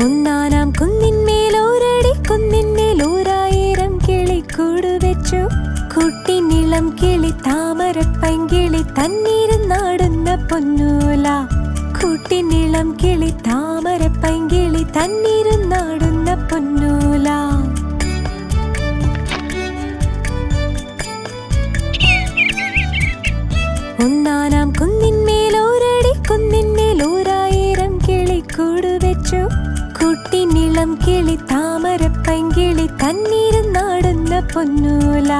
ഒന്നാനാം കുന്നിന്മേലോരടി കുന്നിന്മേലോരായിരം കിളിക്കൂട് വെച്ചു. കുട്ടിനിളം കിളി താമരപ്പൈങ്കിളി തന്നിരുന്നാടുന്ന പൊന്നൂല. കുട്ടിനിളം കിളി താമരപ്പൈങ്കിളി തന്നിരുന്നാടുന്ന പൊന്നൂല. ഒന്നാനാം കുന്നിന്മേലോരടി കുന്നിന്മേലോരായിരം കിളിക്കൂട് വെച്ചു. കുട്ടിനിളം കിളി താമരപ്പൈങ്കിളി തന്നിരുന്നാടുന്ന പൊന്നൂല.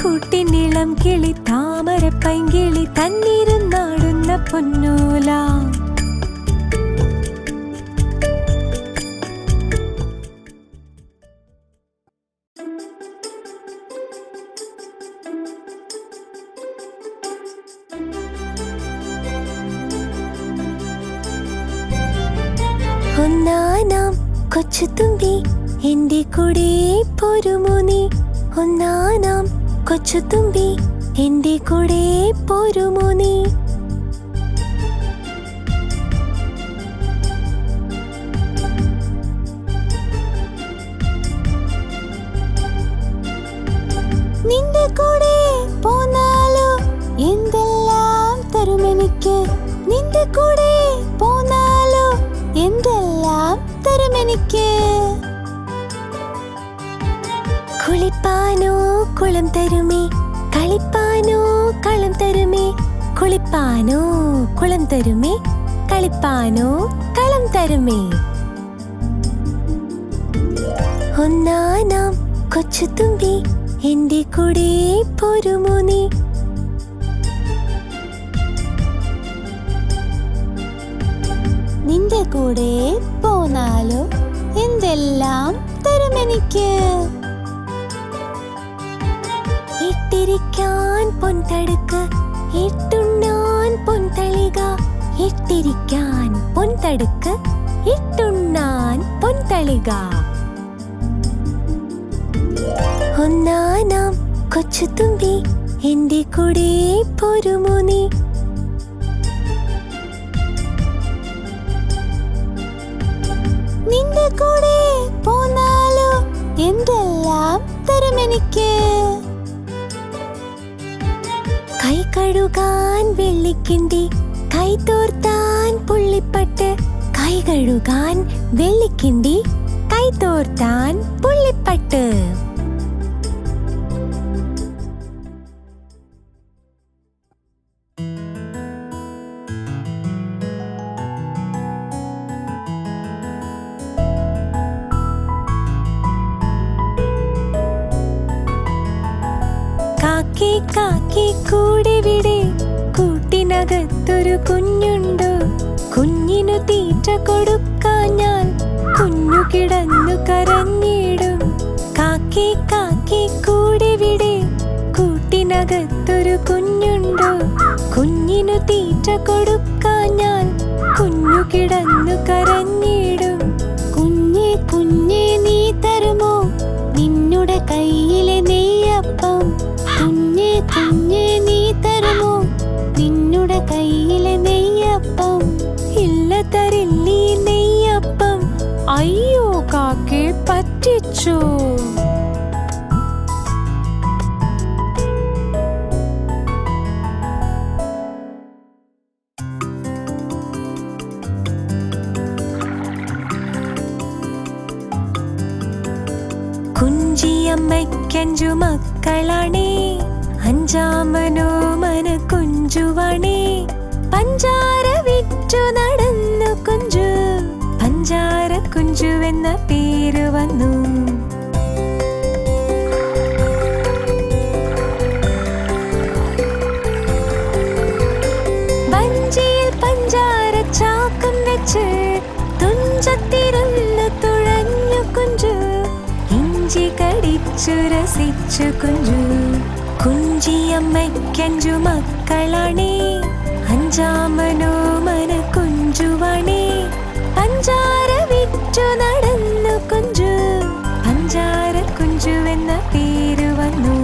കുട്ടിനിളം കിളി താമരപ്പൈങ്കിളി തന്നിരുന്നാടുന്ന പൊന്നൂല. ഒന്നാനാം കൊച്ചുതുമ്പി എന്റെ കൂടെ പോരുമോ നീ? ഒന്നാനാം കൊച്ചുതുമ്പി എന്റെ കൂടെ പോരുമോ നീ? നിന്റെ കൂടെ പോന്നാലോ എന്തെല്ലാം തരുമെനിക്ക്. നിന്റെ കൂടെ പോന്നാലോ എന്തെല്ലാം തരുമെനിക്ക്. കുളിപ്പാനോ കുളം തരുമേ, കളിപ്പാനോ കളം തരുമേ. കുളിപ്പാനോ കുളം തരുമേ, കളിപ്പാനോ കളം തരുമേ. ഒന്നാനാം കൊച്ചുതുമ്പി എന്റെ കൂടെ പോരുമോ നീ? നിന്റെ കൂടെ പോന്നാലോ എന്തെല്ലാം തരുമെനിക്ക്. ഇട്ടിരിക്കാൻ പൊൻതടുക്ക്, ഇട്ടുണ്ണാൻ പൊൻതളിക. ഇട്ടിരിക്കാൻ പൊൻതടുക്ക്, ഇട്ടുണ്ണാൻ പൊൻതളിക. ഒന്നാനാം കൊച്ചുതുമ്പി എന്റെ കൂടെ പോരുമോ നീ? നിന്റെ കൂടെ പോന്നാലോ എന്തെല്ലാം തരുമെനിക്ക്. കൈ കഴുകാൻ വെള്ളിക്കിണ്ടി, കൈ തോർത്താൻ പുള്ളിപ്പട്ട്. കൈ കഴുകാൻ വെള്ളിക്കിണ്ടി, കൈ തോർത്താൻ പുള്ളിപ്പട്ട്. കാക്കി കാക്കി കൂടെവിടെ, കൂട്ടിനകത്തൊരു കുഞ്ഞുണ്ട്. കുഞ്ഞിനു തീറ്റ കൊടുക്കാഞ്ഞാൽ കുഞ്ഞു കിടന്നു കരഞ്ഞിടും. കാക്കി കാക്കി കൂടെവിടെ, കൂട്ടിനകത്തൊരു കുഞ്ഞുണ്ട്. കുഞ്ഞിനു തീറ്റ കൊടുക്കാഞ്ഞാൽ കുഞ്ഞു കിടന്നു കരഞ്ഞിടും. കുഞ്ഞേ കുഞ്ഞേ നീ തരുമോ നിന്നുടെ കയ്യിലെ നെയ്യപ്പം? കുഞ്ഞേ കുഞ്ഞേ നീ തരുമോ നിന്നുടെ കയ്യിലെ നെയ്യപ്പം? ഇല്ല തരില്ലീ നെയ്യപ്പം. അയ്യോ കാക്കേ പറ്റിച്ചു. കുഞ്ചിയമ്മയ്ക്കഞ്ചു മക്കളാണേ, അഞ്ചാമനോ മന കുഞ്ചുവാണേ. പഞ്ചാര വിറ്റു നടന്നു കുഞ്ചു, പഞ്ചാര കുഞ്ചുവെന്ന പേര് വന്നു. വഞ്ചിയിൽ പഞ്ചാര ചാക്കം വെച്ച് തുഞ്ചത്തിരുന്ന് തുഴഞ്ഞു കുഞ്ചു. ഇഞ്ചി കടിച്ചു രസിച്ചു കുഞ്ചു. കുഞ്ചിയമ്മയ്ക്കഞ്ചു മക്കളാണേ, അഞ്ചാമനോ മന കുഞ്ചുവാണേ. പഞ്ചാര വിറ്റു നടന്നു കുഞ്ചു, പഞ്ചാര കുഞ്ചുവെന്ന പേര് വന്നു.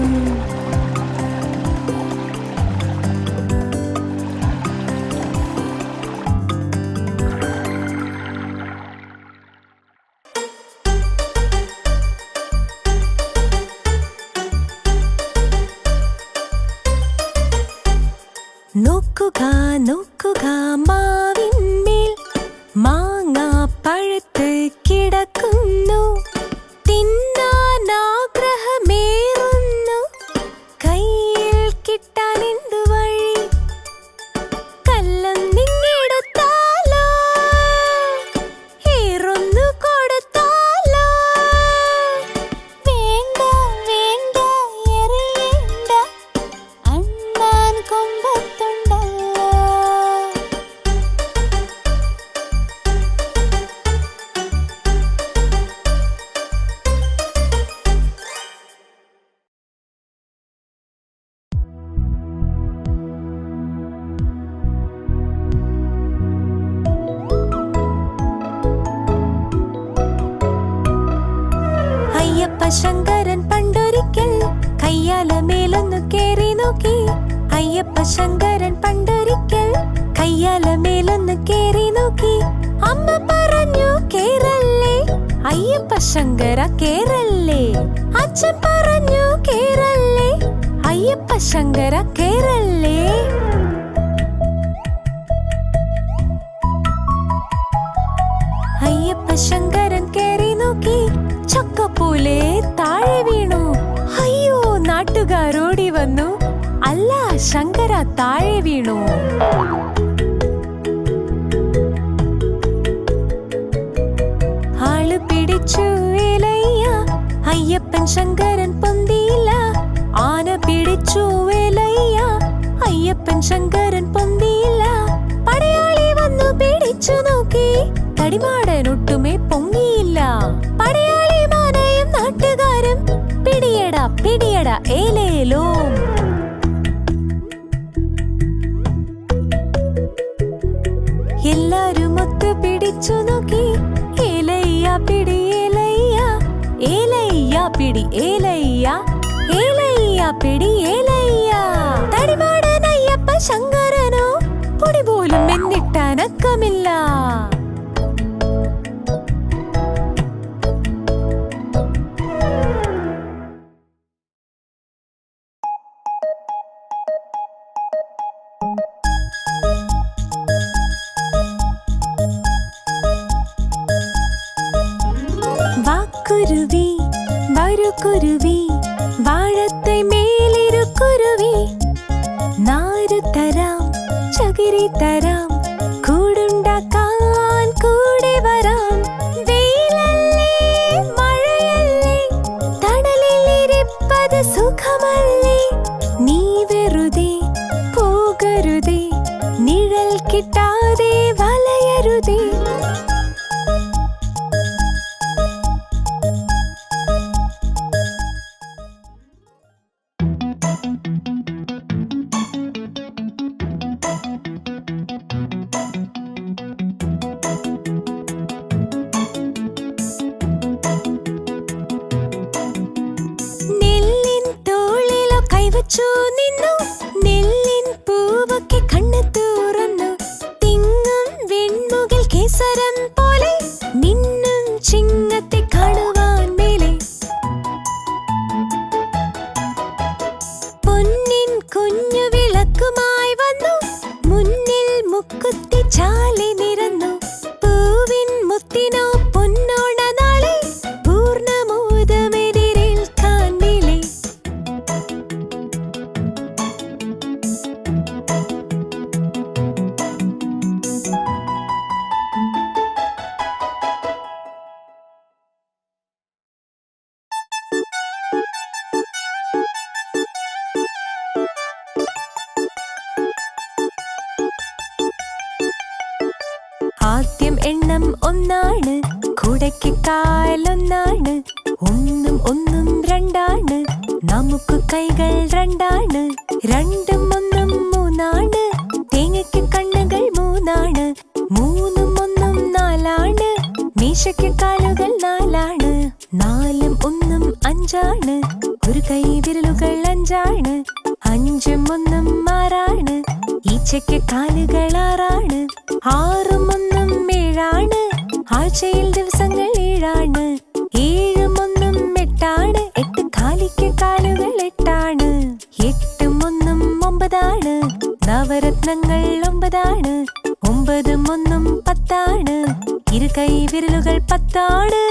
നോക്കുക നോക്കുക മാവിന്മേൽ മാങ്ങ പഴുത്ത് കിടക്കുന്നു. തിന്നാൻ ആഗ്രഹമേറുന്നു, കയ്യിൽ കിട്ടാൻ എന്തു വഴി? കല്ലൊന്നിങ്ങെടുത്താലോ, ഏറൊന്നു കൊടുത്താലോ? വേണ്ട വേണ്ട എറിയേണ്ട, അണ്ണാൻ കൊമ്പത്തുണ്ടല്ലോ. അയ്യപ്പ ശങ്കരൻ പണ്ടൊരിക്കൽ കയ്യാല മേലൊന്നു കേറി നോക്കി. അയ്യപ്പ ശങ്കരൻ പണ്ടൊരിക്കൽ കയ്യാല മേലൊന്നു കേറി നോക്കി. അമ്മ പറഞ്ഞു കേറല്ലേ, അയ്യപ്പ ശങ്കര കേറല്ലേ. അച്ഛൻ പറഞ്ഞു കേറല്ലേ, അയ്യപ്പ ശങ്കര കേറല്ലേ. അയ്യപ്പ ശങ്കരൻ കേറി നോക്കി, ചക്കപ്പോലെ താഴെ വീണു. അയ്യോ, നാട്ടുകാരോടി വന്നു. അല്ല, ശങ്കര താഴെ വീണു. ആള് പിടിച്ചു വേലയ്യ, അയ്യപ്പൻ ശങ്കരൻ പൊന്തിയില്ല. ആന പിടിച്ചു വേലയ്യ, അയ്യപ്പൻ ശങ്കരൻ പൊന്തിയില്ല. പടയാളി വന്നു പിടിച്ചു നോക്കി, തടിമാടൻ ഒട്ടുമേ പൊങ്ങിയില്ല. പടയാളി മാനയും നാട്ടുകാരും പിടിയട പിടിയട ഏലേലോ. എല്ലാരും ഒത്തു പിടിച്ചു നോക്കി, ഏലയ്യ പിടി ഏലയ്യ, ഏലയ്യ പിടി ഏലയ്യ, ഏലയ്യ പിടി ഏലയ്യ. തടിമാടൻ അയ്യപ്പ ശങ്കരനോ പൊടി പോലും എന്നിട്ടനക്കമില്ല. വാക്കുരുവി വരുകുരുവി, വാഴത്തെ മേലിരുക്കുരുവി. നാരു തരാം ചകിരി തരാം, കൂടുണ്ടാക്കാൻ കൂടെ വരാം. വെയിലല്ലേ മഴയല്ലേ, തണലിലിരിപ്പത് സുഖമല്ലേ. നീ വെറുതെ പോകരുതേ, നിഴൽ കിട്ടാതെ വലയരുതേ. നിന്നു നെല്ലിൻ പൂവൊക്കെ കണ്ണു തുറന്നു. തിങ്ങും വെൺമുകിൽ കേസരം പോലെ മിന്നും ചിങ്ങത്തെ കാണുവാൻ മേലെ. പൊന്നിൻ കുഞ്ഞു വിളക്കുമായി വന്നു, മുന്നിൽ മുക്കുത്തി ചാലി നിരന്നു. പൂവിൻ മുത്തിനോ പൊന്നോണ നാളെ, പൂർണ്ണമോദമെതിരേൽക്കാൻ മേലെ. ആദ്യം എണ്ണം ഒന്നാണ്, കുടയ്ക്ക് കാലൊന്നാണ്. ഒന്നും ഒന്നും രണ്ടാണ്, നമുക്ക് കൈകൾ രണ്ടാണ്. രണ്ടും ഒന്നും മൂന്നാണ്, തേങ്ങയ്ക്ക് കണ്ണുകൾ മൂന്നാണ്. മൂന്നും ഒന്നും നാലാണ്, മീശയ്ക്ക് കാലുകൾ നാലാണ്. നാലും ഒന്നും അഞ്ചാണ്, ഒരു കൈ വിരലുകൾ അഞ്ചാണ്. അഞ്ചും ഒന്നും ആറാണ്, ഈച്ചയ്ക്ക് കാലുകൾ ആറാണ്. ആറും ഒന്നും ഏഴാണ്, ആഴ്ചയിൽ ദിവസങ്ങൾ ഏഴാണ്. ഏഴും ഒന്നും എട്ടാണ്, എട്ട് കാലിക്ക് കാലുകൾ എട്ടാണ്. എട്ടും ഒന്നും ഒമ്പതാണ്, നവരത്ന മുത്താണ്.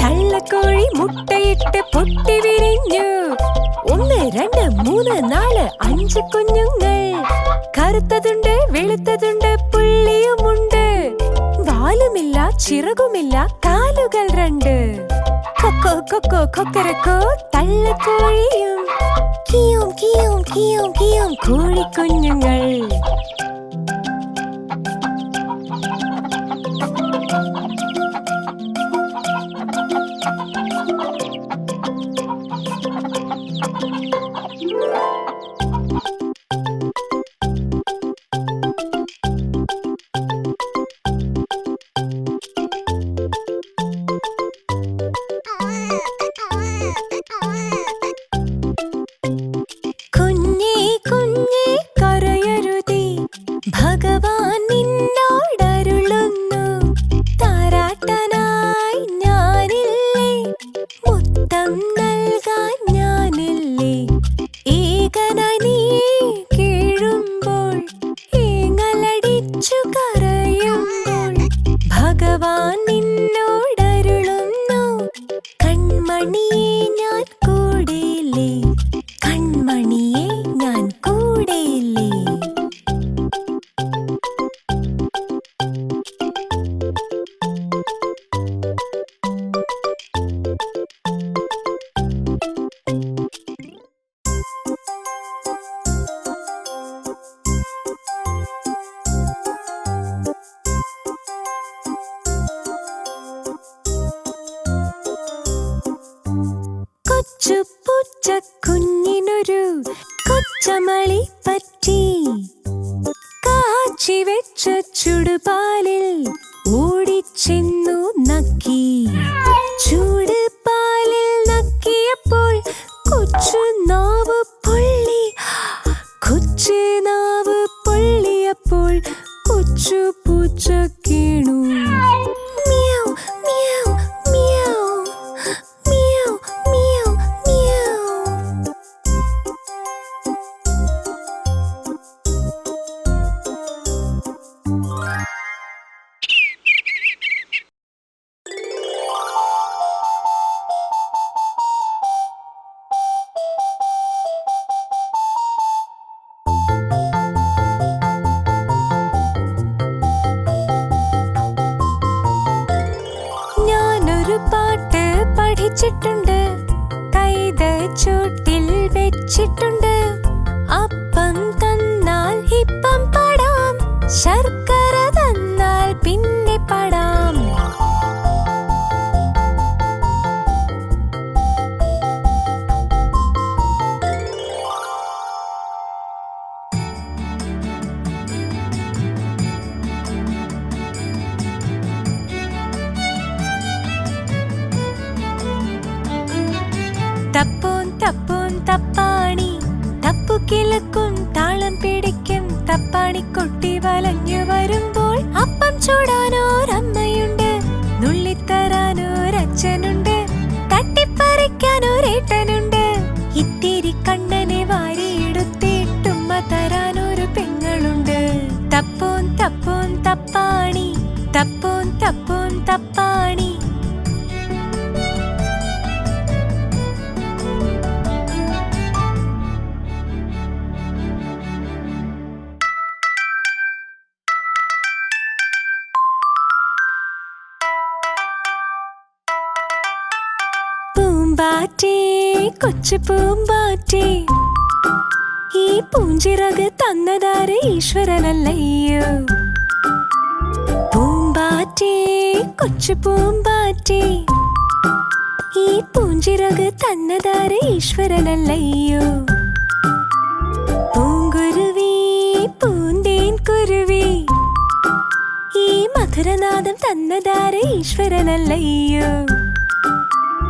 തള്ളക്കോഴി മുട്ടയിട്ട് പൊട്ടി വിരിഞ്ഞു. 1 2 3 4 5 കുഞ്ഞുങ്ങൾ. കറുത്തതുണ്ട്, വെളുത്തതുണ്ട്, പുള്ളിയുമുണ്ട്. വാലുമില്ല, ചിറകുമില്ല, കാലുകൾ 2. കൊക്കോ കൊക്കോ കൊക്കരക്കോ തള്ളക്കോഴിയും കിയും കിയും കിയും കിയും കോഴിക്കുഞ്ഞുങ്ങൾ. കുഞ്ഞേ കുഞ്ഞേ കരയരുതേ, ഭഗവാൻ നിന്നോടരുളുന്നു. താരാട്ടാനായി ഞാനില്ലേ, മുത്തം നൽകാൻ ഞാനില്ലേ. ഏകനായി നീ കീഴുമ്പോൾ, ഏങ്ങലടിച്ചു കരയുമ്പോൾ, ഭഗവാൻ നിന്നോടരുളുന്നു. കൺമണിയെ ഞാൻ കൂടെയില്ലേ, കൺമണിയെ ഞാൻ കൂടെയില്ലേ. കൊച്ചു പൂച്ചക്കുഞ്ഞിനൊരു കൊച്ചമളി പറ്റി. കാച്ചി വെച്ച ചുടുപാലിൽ ഓടിച്ചെന്നു നക്കി. ചൂടുപാലിൽ നക്കിയപ്പോൾ കൊച്ചു നാവ് പൊള്ളി. കൊച്ചു നാവ് പൊള്ളിയപ്പോൾ കൊച്ചു പൂച്ച കീണു. മ്യാവ് മ്യാവ് മ്യാവ് മ്യാവ് മ്യാവ് മ്യാവ്. ഞാനൊരു പാട്ട് പഠിച്ചിട്ടുണ്ട്, കൈത ചോട്ടിൽ വെച്ചിട്ടുണ്ട്. അപ്പം തന്നാൽ ഇപ്പം പാടാം, ശർക്കര തന്നാൽ പിന്നെ പാടാം. തപ്പോൻ തപ്പോൻ തപ്പാണി, തപ്പു കിളക്കും താളം പിടിക്കും. തപ്പാണി കൊട്ടി വലഞ്ഞു വരുമ്പോൾ അപ്പം ചൂടാനോരമ്മയുണ്ട്, നുള്ളിത്തരാനോരച്ഛനുണ്ട്, തട്ടിപ്പറിക്കാനൊരേട്ടനുണ്ട്. ഇത്തിരി കണ്ണനെ വാരിയെടുത്തിട്ടുമ്മ തരാനൊരു പെങ്ങളുണ്ട്. തപ്പോൻ തപ്പോൻ തപ്പാണി, തപ്പോൻ തപ്പോൻ തപ്പാണി. പൂമ്പാറ്റേ കൊച്ചു പൂമ്പാറ്റേ, ഈ പൂഞ്ചിറക് തന്നതാര് ഈശ്വരനല്ലയ്യോ. പൂമ്പാറ്റേ കൊച്ചു പൂമ്പാറ്റേ, ഈ പൂഞ്ചിറക് തന്നതാര് ഈശ്വരനല്ലയ്യോ. പൂങ്കുരുവി പൂന്തേൻ കുരുവി, ഈ മധുരനാദം തന്നതാര് ഈശ്വരനല്ലയ്യോ.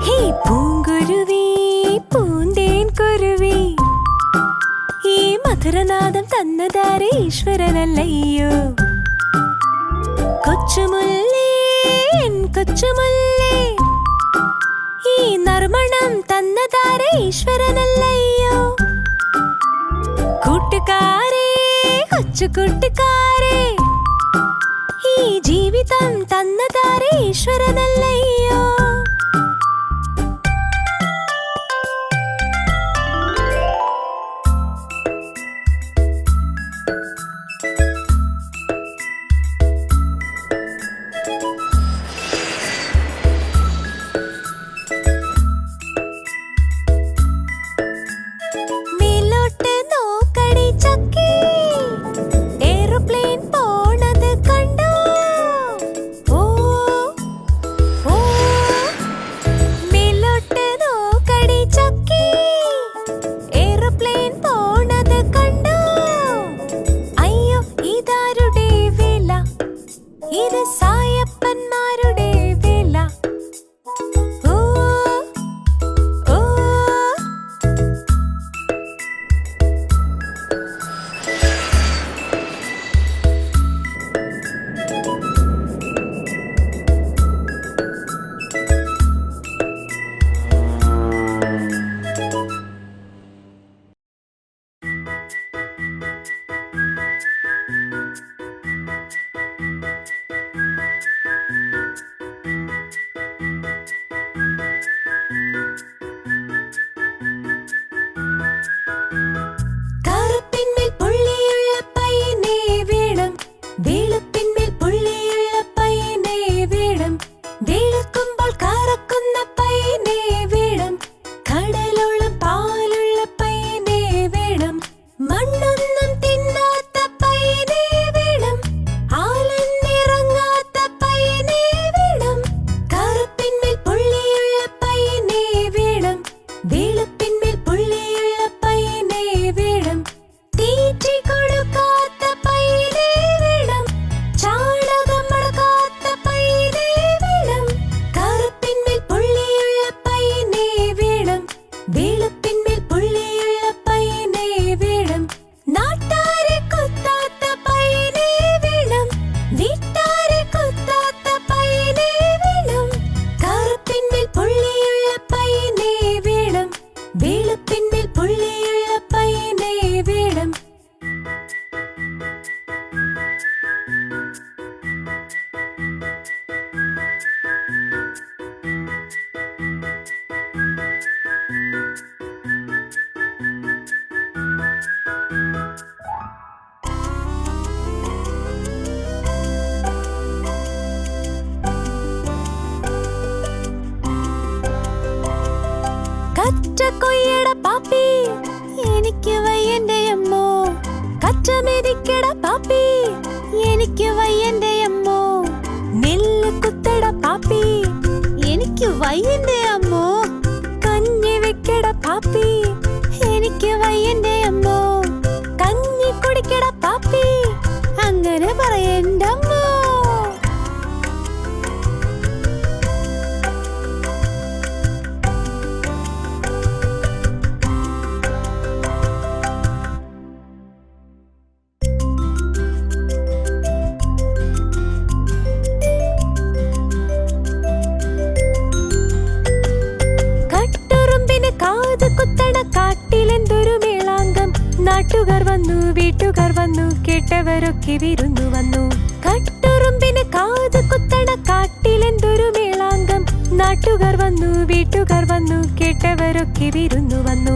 ഹേ പൂങ്കുരുവി പൂന്തേൻ കുരുവി ഈ മധുരനാദം തന്നതാരേ ഈശ്വരനല്ലയ്യോ കൊച്ചുമുല്ലേ എൻ കൊച്ചുമുല്ലേ ഈ നർമ്മണം തന്നതാരേ ഈശ്വരനല്ലയ്യോ കൂട്ടുകാരേ കൊച്ചു കൂട്ടുകാരേ ഈ ജീവിതം തന്നതാരേ ഈശ്വരനല്ലയ്യോ കൊയ്യട പാപ്പി എനിക്ക് വയ്യന്റെ അമ്മോ കച്ചമെതിക്കട പാപ്പി എനിക്ക് വയ്യന്റെ അമ്മോ നെല്ല് കുത്തട പാപ്പി എനിക്ക് വയ്യന്റെ അമ്മോ കഞ്ഞി വെക്കട പാപ്പി എനിക്ക് വയ്യന്റെ അമ്മോ കഞ്ഞി കുടിക്കട പാപ്പി അങ്ങനെ പറയണ്ട അമ്മോ നാട്ടുകാർ വന്നു വീട്ടുകാർ വന്നു കേട്ടവരൊക്കെ വിരുന്നു വന്നു കട്ടുറുമ്പിന് കാത് കുത്തണ കാട്ടിലെന്തൊരു മേളാങ്കം നാട്ടുകാർ വന്നു വീട്ടുകാർ വന്നു കേട്ടവരൊക്കെ വിരുന്നു വന്നു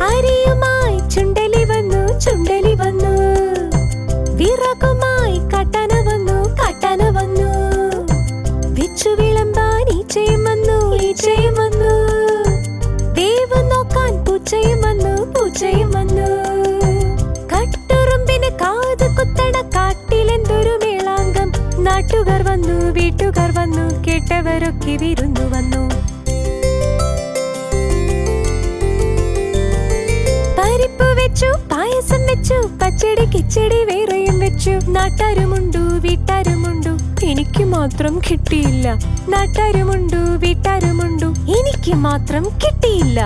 അരിയുമായി ചുണ്ടലി വന്നു ചുണ്ടലി വന്നു വിറകുമായി കാട്ടാന വന്നു കാട്ടാന വന്നു വെച്ചു വിളമ്പാൻ ഈച്ചയും വന്നു ഈച്ചയും വന്നു നോക്കാൻ പൂച്ചയും വന്നു പൂച്ചയും വന്നു കട്ടുറുമ്പിന് കാത് കുത്തണ കാട്ടിലെന്തൊരു മേളാങ്കം നാട്ടുകാർ വന്നു വീട്ടുകാർ വന്നു കേട്ടവരൊക്കെ വിരുന്നു വന്നു പരിപ്പ് വെച്ചു പായസം വെച്ചു പച്ചടി കിച്ചടി വേറെയും വെച്ചു നാട്ടാരുമുണ്ടു വീട്ടാരുമുണ്ടു എനിക്ക് മാത്രം കിട്ടിയില്ല. നാട്ടാരുമുണ്ടു വീട്ടാരുമുണ്ടു, എനിക്ക് മാത്രം കിട്ടിയില്ല.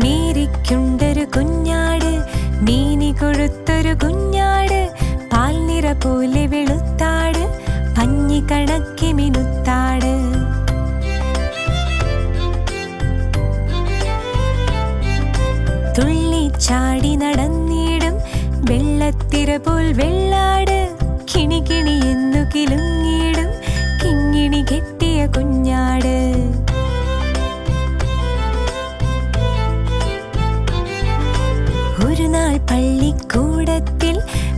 മേരിക്കുണ്ടൊരു കുഞ്ഞാട്, മീനി കൊഴുത്തൊരു കുഞ്ഞാട്, പാൽനിറ പോലെ വെളുത്താട്, പഞ്ഞി കണക്കി മിനുത്താട്. തുള്ളിച്ചാടി നടന്നിടും വെള്ളത്തിര പോൽ വെള്ളാട്, കിണികിണി എന്നു കിലുങ്ങിടും കിങ്ങിണി കെട്ടിയ കുഞ്ഞാട്. ഒരു നാൾ പള്ളിക്കൂടത്തിൽ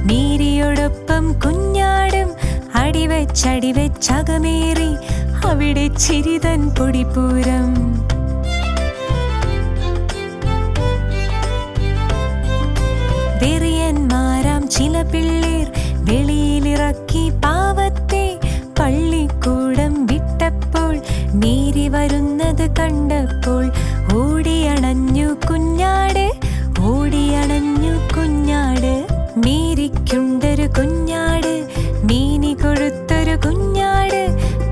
മേരിയോടൊപ്പം കുഞ്ഞാടും അടിവെച്ചകമേറി അവിടെ ചിരിതൻ പൊടിപ്പൂരം. വെറിയന്മാരാം ചില പിള്ളേർ വെളിയിലിറക്കി പാവത്തെ. പള്ളിക്കൂടം വിട്ടപ്പോൾ മേരി വരുന്നത് കണ്ടപ്പോൾ ഓടിയണഞ്ഞു കുഞ്ഞാട്, ഓടിയണഞ്ഞു കുഞ്ഞാട്. മേരിക്കുണ്ടൊരു കുഞ്ഞാട്, മീനി കൊഴുത്തൊരു കുഞ്ഞാട്,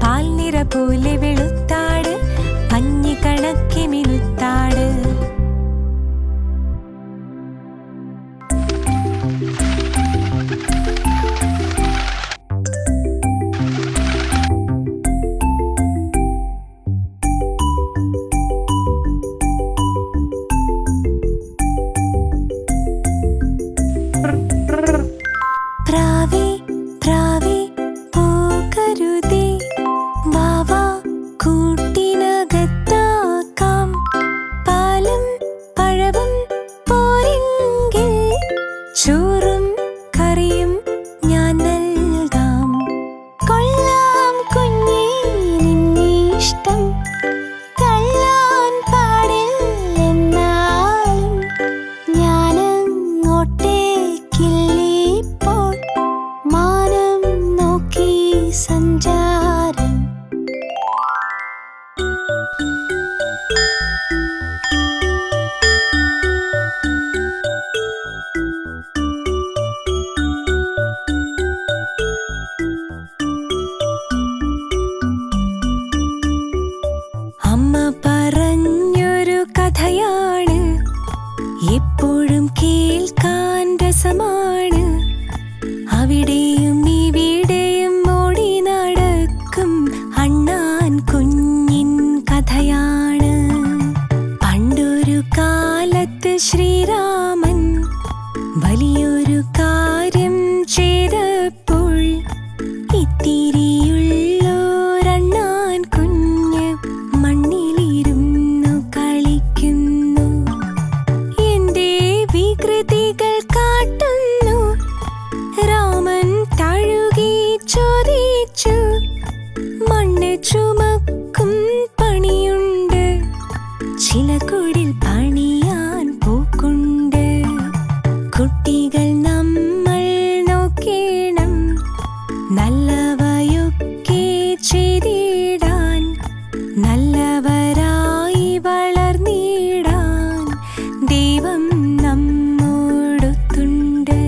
പാൽനിറ പോലെ വെളുത്താട്, പഞ്ഞി കണക്കി മിനുത്താട്. പ്രാവേ പ്രാവേ പോകരുതേ, വാവാ കൂട്ടിനകത്താക്കാം. പാലും പഴവും പോരെങ്കിൽ ചോറും കറിയും ഞാൻ നൽകാം. കൊള്ളാം കുഞ്ഞേ നിന്നിഷ്ടം, തള്ളാൻ പാടില്ലെന്നാലും ഞാനങ്ങോട്ടേക്കില്ലിപ്പോൾ മാനം നോക്കി സഞ്ചാരം. അമ്മ പറഞ്ഞൊരു കഥയാണ്, എപ്പോഴും കേൾക്കാൻ രസമാണ്. അവിടെയും ഇവിടെയും ഓടി നടക്കും അണ്ണാൻ കുഞ്ഞിൻ കഥയാണ്. പണ്ടൊരു കാലത്ത് ശ്രീരാമൻ വലിയൊരു കാര്യം ചെയ്തപ്പോൾ ഇത്തിരിയുള്ളോരണ്ണാൻ കുഞ്ഞ് മണ്ണിലിരുന്നു കളിക്കുന്നു. എന്റെ വികൃതികൾ കാട്ടുന്നു, രാമൻ തഴുകി ചോദിച്ചു. മണ്ണ് ചുമക്കും പണിയുണ്ട്, ചില കുടിൽ പണിയാൻ പോക്കുണ്ട്. കുട്ടികൾ നമ്മൾ നോക്കേണം, നല്ലവയൊക്കെ ചെയ്തിടാൻ, നല്ലവരായി വളർന്നിടാൻ ദൈവം നമ്മോടൊത്തുണ്ട്.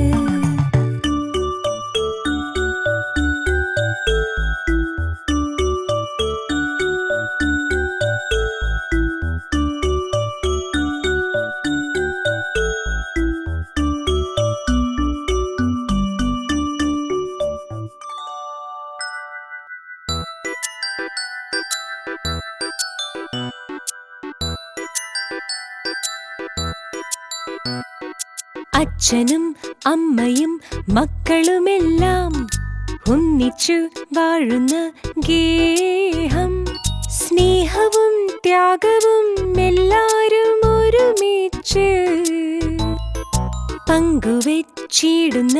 അച്ഛനും അമ്മയും മക്കളുമെല്ലാം ഒന്നിച്ചു വാഴുന്ന ഗേഹം. സ്നേഹവും ത്യാഗവും എല്ലാരും ഒരുമിച്ച് പങ്കുവെച്ചിടുന്ന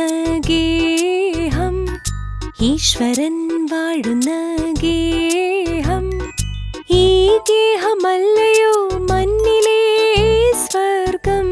ഗേഹം. ഈശ്വരൻ വാഴുന്ന ഗേഹം. ഈ ഗേഹമല്ലയോ മണ്ണിലെ സ്വർഗം.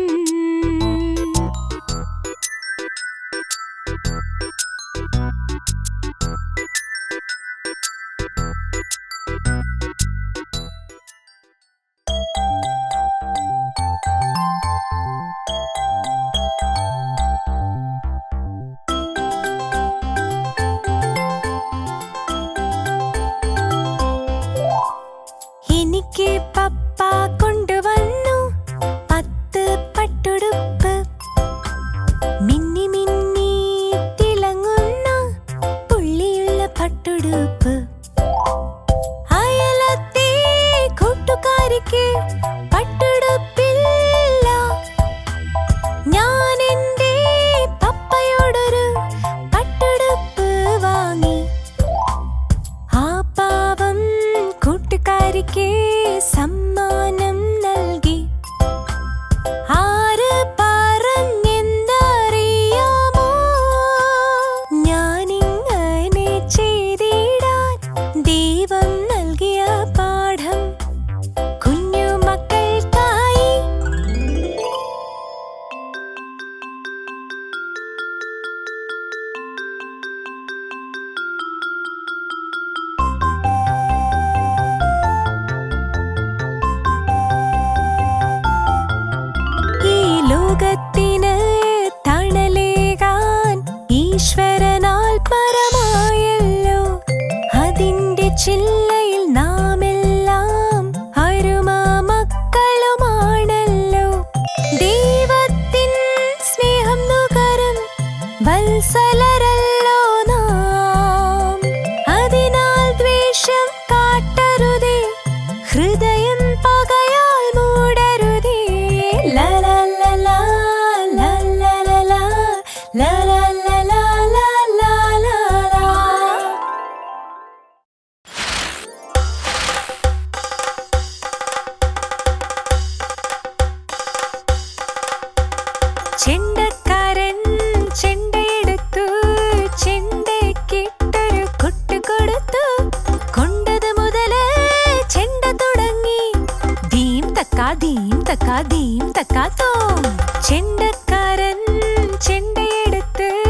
ധീം തക്കാ തോം. ചെണ്ടക്കാരൻ ചെണ്ടയെടുത്ത്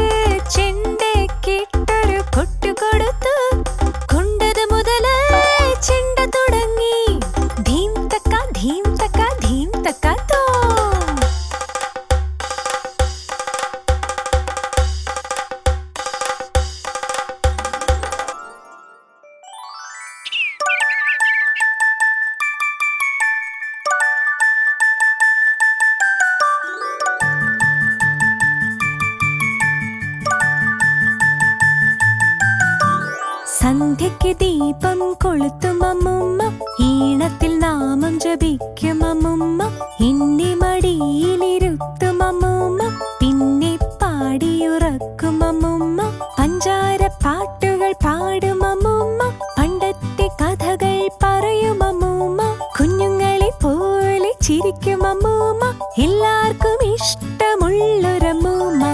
ചെണ്ടയ്ക്കിട്ടൊരു കൊട്ടു കൊടുത്തു. കൊണ്ടത് മുതല് ചെണ്ട തുടങ്ങി. ധീം തക്കാ ധീം തക്കാ ധീം തക്കാ തോം. സന്ധ്യയ്ക്ക് ദീപം കൊളുത്തും അമ്മുമ്മ. ഈണത്തിൽ നാമം ജപിക്കും അമ്മുമ്മ. എന്നെ മടിയിലിരുത്തും അമ്മുമ്മ. പിന്നെ പാടിയുറക്കും അമ്മുമ്മ. പഞ്ചാര പാട്ടുകൾ പാടും അമ്മുമ്മ. പണ്ടത്തെ കഥകൾ പറയും അമ്മുമ്മ. കുഞ്ഞുങ്ങളെ പോലെ ചിരിക്കും അമ്മുമ്മ. എല്ലാവർക്കും ഇഷ്ടമുള്ളൊരമ്മൂമ്മ.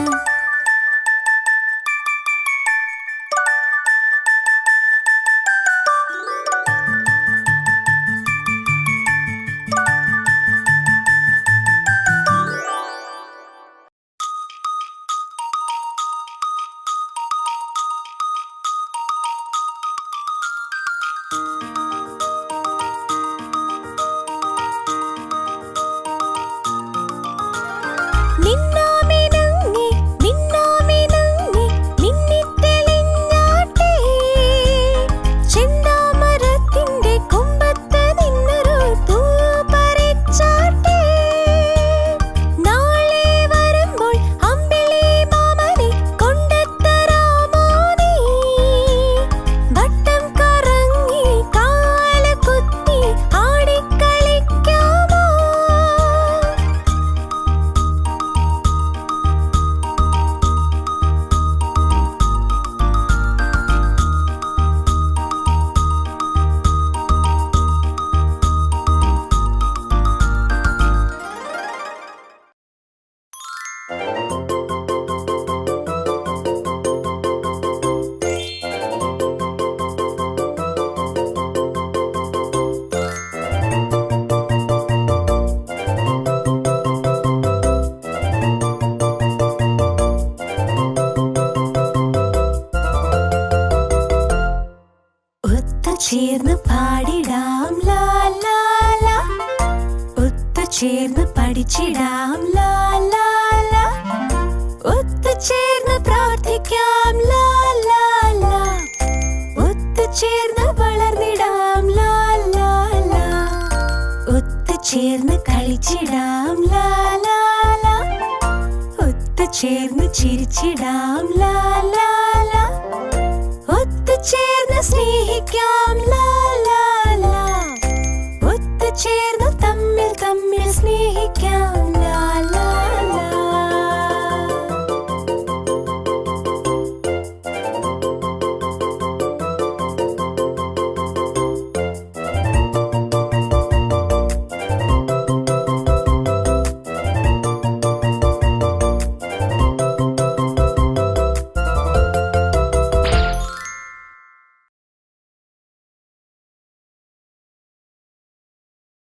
ചേർന്ന് പാടിടാം ലാ ലാ ലാ. ഒത്തുചേർന്ന് പഠിച്ചിടാം ലാ ലാ ലാ. ഒത്തുചേർന്ന് പ്രാർത്ഥിക്കാം ലാ ലാ ലാ. ഒത്തുചേർന്ന് വളർന്നിടാം ലാ ലാ ലാ. ഒത്തുചേർന്ന് കളിച്ചിടാം ലാ ലാ ലാ. ഒത്തുചേർന്ന് ചിരിച്ചിടാം ലാ ലാ ലാ. ഒത്തുചേർന്ന് സ്നേഹിക്കാം ലാ ലാ ലാ. ഒത്തുചേർന്ന്